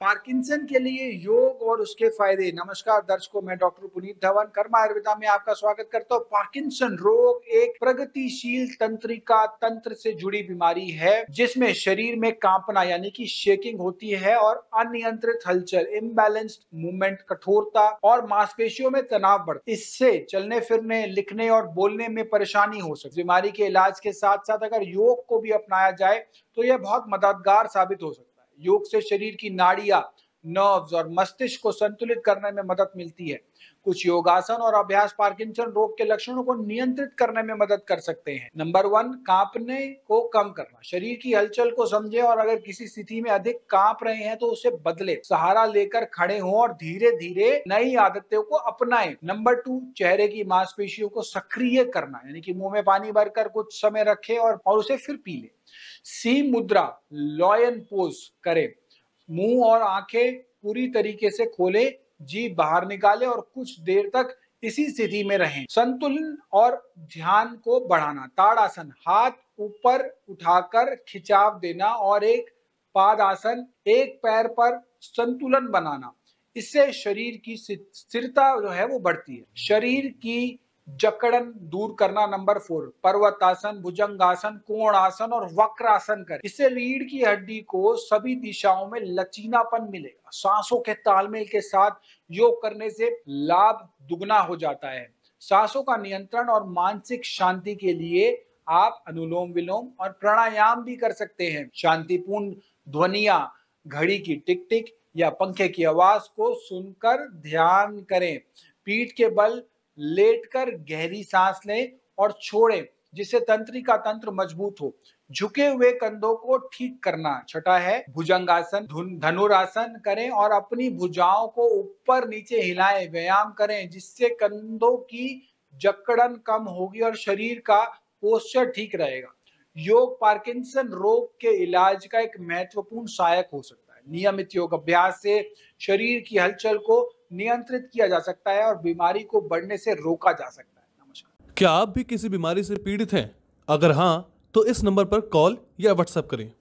Parkinson के लिए योग और उसके फायदे। नमस्कार दर्शकों, मैं डॉक्टर पुनीत धवन कर्मा आयुर्वेदा में आपका स्वागत करता हूँ। पार्किंसन रोग एक प्रगतिशील तंत्रिका तंत्र से जुड़ी बीमारी है जिसमें शरीर में कांपना यानी कि शेकिंग होती है और अनियंत्रित हलचल, इम्बैलेंस्ड मूवमेंट, कठोरता और मांसपेशियों में तनाव बढ़ता है। इससे चलने फिरने, लिखने और बोलने में परेशानी हो सकती है। बीमारी के इलाज के साथ साथ अगर योग को भी अपनाया जाए तो यह बहुत मददगार साबित हो सकता है। योग से शरीर की नाड़ियां, नर्व्स और मस्तिष्क को संतुलित करने में मदद मिलती है। कुछ योगासन और अभ्यास पार्किंसन रोग के लक्षणों को नियंत्रित करने में मदद कर सकते हैं। नंबर 1, कांपने को कम करना। शरीर की हलचल को समझें और अगर किसी स्थिति में अधिक कांप रहे हैं तो उसे बदले, सहारा लेकर खड़े हों और धीरे धीरे नई आदतों को अपनाएं। नंबर 2, चेहरे की मांसपेशियों को सक्रिय करना, यानी कि मुंह में पानी भरकर कुछ समय रखें और उसे फिर पी लें। सी मुद्रा, लॉयन पोज करें। मुंह और आंखें पूरी तरीके से खोलें, जीभ बाहर निकालें और कुछ देर तक इसी स्थिति में रहें। संतुलन और ध्यान को बढ़ाना। ताड़ासन, हाथ ऊपर उठाकर खिंचाव देना और एक पादासन, एक पैर पर संतुलन बनाना। इससे शरीर की स्थिरता जो है वो बढ़ती है। शरीर की जकड़न दूर करना। नंबर 4, पर्वतासन, भुजंगासन, कोणासन और वक्रासन करें। इससे रीढ़ की हड्डी को सभी दिशाओं में लचीलापन मिलेगा। सांसों के तालमेल के साथ योग करने से लाभ दुगना हो जाता है। सांसों का नियंत्रण और मानसिक शांति के लिए आप अनुलोम विलोम और प्राणायाम भी कर सकते हैं। शांतिपूर्ण ध्वनियां, घड़ी की टिक टिक या पंखे की आवाज को सुनकर ध्यान करें। पीठ के बल लेटकर गहरी सांस लें और छोड़ें, जिससे तंत्रिका तंत्र मजबूत हो। झुके हुए कंधों को ठीक करना। छठा है भुजंगासन, धनुरासन करें और अपनी भुजाओं को ऊपर नीचे हिलाएं। व्यायाम करें जिससे कंधों की जकड़न कम होगी और शरीर का पोस्चर ठीक रहेगा। योग पार्किंसन रोग के इलाज का एक महत्वपूर्ण सहायक हो सकता है। नियमित योग अभ्यास से शरीर की हलचल को नियंत्रित किया जा सकता है और बीमारी को बढ़ने से रोका जा सकता है। नमस्कार। क्या आप भी किसी बीमारी से पीड़ित हैं? अगर हाँ, तो इस नंबर पर कॉल या व्हाट्सएप करें।